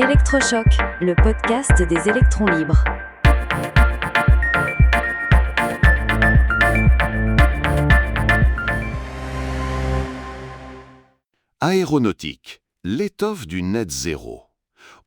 Électrochoc, le podcast des électrons libres. Aéronautique, l'étoffe du net zéro.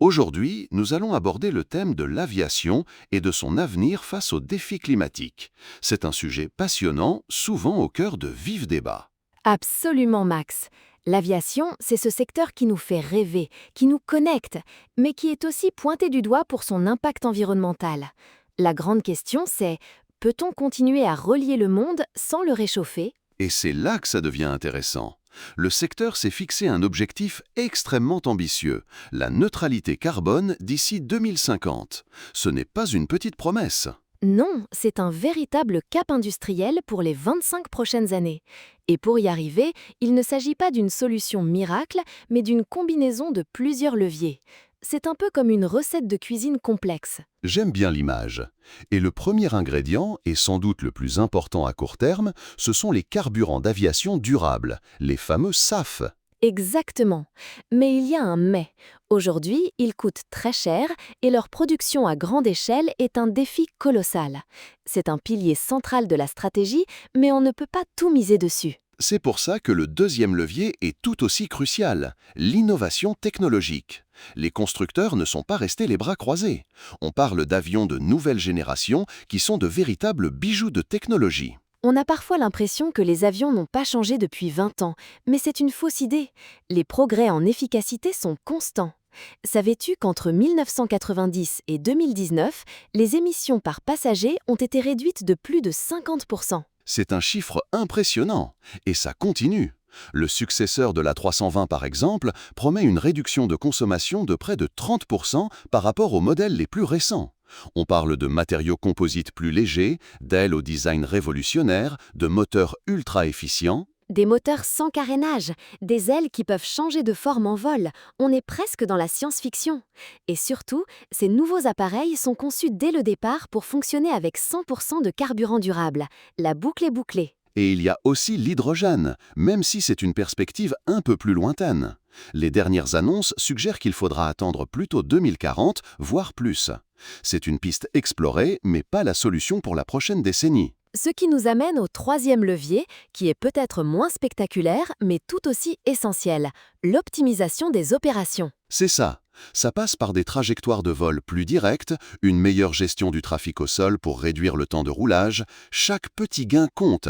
Aujourd'hui, nous allons aborder le thème de l'aviation et de son avenir face aux défis climatiques. C'est un sujet passionnant, souvent au cœur de vifs débats. Absolument, Max. L'aviation, c'est ce secteur qui nous fait rêver, qui nous connecte, mais qui est aussi pointé du doigt pour son impact environnemental. La grande question, c'est, peut-on continuer à relier le monde sans le réchauffer ? Et c'est là que ça devient intéressant. Le secteur s'est fixé un objectif extrêmement ambitieux, la neutralité carbone d'ici 2050. Ce n'est pas une petite promesse. Non, c'est un véritable cap industriel pour les 25 prochaines années. Et pour y arriver, il ne s'agit pas d'une solution miracle, mais d'une combinaison de plusieurs leviers. C'est un peu comme une recette de cuisine complexe. J'aime bien l'image. Et le premier ingrédient, et sans doute le plus important à court terme, ce sont les carburants d'aviation durables, les fameux SAF. Exactement. Mais il y a un mais. Aujourd'hui, ils coûtent très cher et leur production à grande échelle est un défi colossal. C'est un pilier central de la stratégie, mais on ne peut pas tout miser dessus. C'est pour ça que le deuxième levier est tout aussi crucial, l'innovation technologique. Les constructeurs ne sont pas restés les bras croisés. On parle d'avions de nouvelle génération qui sont de véritables bijoux de technologie. On a parfois l'impression que les avions n'ont pas changé depuis 20 ans, mais c'est une fausse idée. Les progrès en efficacité sont constants. Savais-tu qu'entre 1990 et 2019, les émissions par passager ont été réduites de plus de 50%. C'est un chiffre impressionnant, et ça continue. Le successeur de l'A320 par exemple promet une réduction de consommation de près de 30% par rapport aux modèles les plus récents. On parle de matériaux composites plus légers, d'ailes au design révolutionnaire, de moteurs ultra efficients. Des moteurs sans carénage, des ailes qui peuvent changer de forme en vol. On est presque dans la science-fiction. Et surtout, ces nouveaux appareils sont conçus dès le départ pour fonctionner avec 100% de carburant durable. La boucle est bouclée. Et il y a aussi l'hydrogène, même si c'est une perspective un peu plus lointaine. Les dernières annonces suggèrent qu'il faudra attendre plutôt 2040, voire plus. C'est une piste explorée, mais pas la solution pour la prochaine décennie. Ce qui nous amène au troisième levier, qui est peut-être moins spectaculaire, mais tout aussi essentiel, l'optimisation des opérations. C'est ça. Ça passe par des trajectoires de vol plus directes, une meilleure gestion du trafic au sol pour réduire le temps de roulage. Chaque petit gain compte.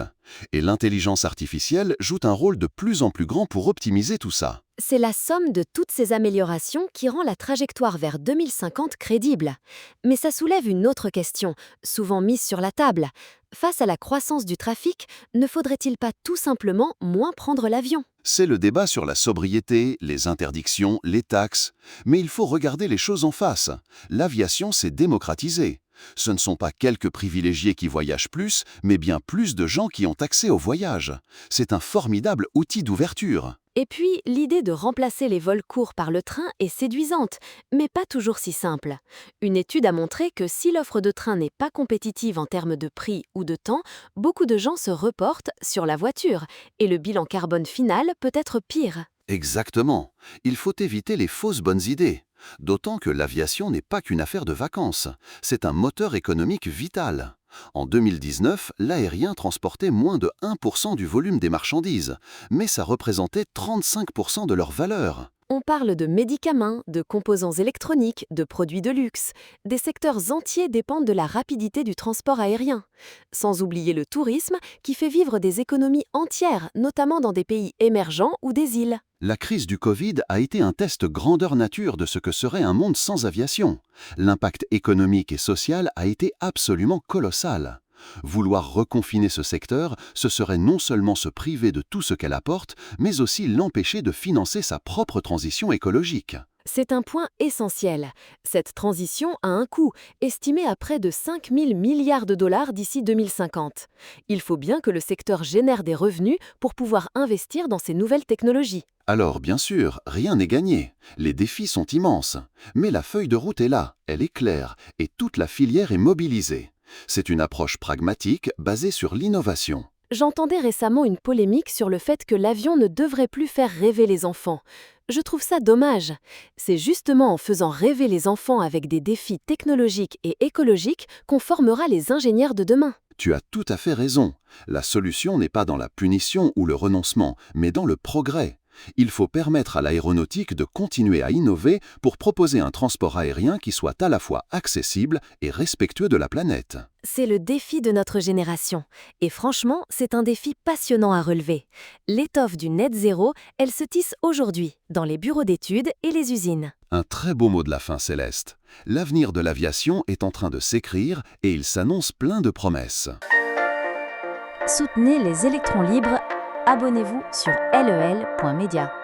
Et l'intelligence artificielle joue un rôle de plus en plus grand pour optimiser tout ça. C'est la somme de toutes ces améliorations qui rend la trajectoire vers 2050 crédible. Mais ça soulève une autre question, souvent mise sur la table. Face à la croissance du trafic, ne faudrait-il pas tout simplement moins prendre l'avion ? C'est le débat sur la sobriété, les interdictions, les taxes. Mais il faut regarder les choses en face. L'aviation s'est démocratisée. Ce ne sont pas quelques privilégiés qui voyagent plus, mais bien plus de gens qui ont accès au voyage. C'est un formidable outil d'ouverture. Et puis, l'idée de remplacer les vols courts par le train est séduisante, mais pas toujours si simple. Une étude a montré que si l'offre de train n'est pas compétitive en termes de prix ou de temps, beaucoup de gens se reportent sur la voiture, et le bilan carbone final peut être pire. Exactement. Il faut éviter les fausses bonnes idées. D'autant que l'aviation n'est pas qu'une affaire de vacances. C'est un moteur économique vital. En 2019, l'aérien transportait moins de 1% du volume des marchandises, mais ça représentait 35% de leur valeur. On parle de médicaments, de composants électroniques, de produits de luxe. Des secteurs entiers dépendent de la rapidité du transport aérien. Sans oublier le tourisme, qui fait vivre des économies entières, notamment dans des pays émergents ou des îles. La crise du Covid a été un test grandeur nature de ce que serait un monde sans aviation. L'impact économique et social a été absolument colossal. Vouloir reconfiner ce secteur, ce serait non seulement se priver de tout ce qu'elle apporte, mais aussi l'empêcher de financer sa propre transition écologique. C'est un point essentiel. Cette transition a un coût, estimé à près de 5 000 milliards de dollars d'ici 2050. Il faut bien que le secteur génère des revenus pour pouvoir investir dans ces nouvelles technologies. Alors, bien sûr, rien n'est gagné. Les défis sont immenses. Mais la feuille de route est là, elle est claire, et toute la filière est mobilisée. C'est une approche pragmatique basée sur l'innovation. J'entendais récemment une polémique sur le fait que l'avion ne devrait plus faire rêver les enfants. Je trouve ça dommage. C'est justement en faisant rêver les enfants avec des défis technologiques et écologiques qu'on formera les ingénieurs de demain. Tu as tout à fait raison. La solution n'est pas dans la punition ou le renoncement, mais dans le progrès. Il faut permettre à l'aéronautique de continuer à innover pour proposer un transport aérien qui soit à la fois accessible et respectueux de la planète. C'est le défi de notre génération. Et franchement, c'est un défi passionnant à relever. L'étoffe du net zéro, elle se tisse aujourd'hui, dans les bureaux d'études et les usines. Un très beau mot de la fin, Céleste. L'avenir de l'aviation est en train de s'écrire et il s'annonce plein de promesses. Soutenez les électrons libres. Abonnez-vous sur lel.media.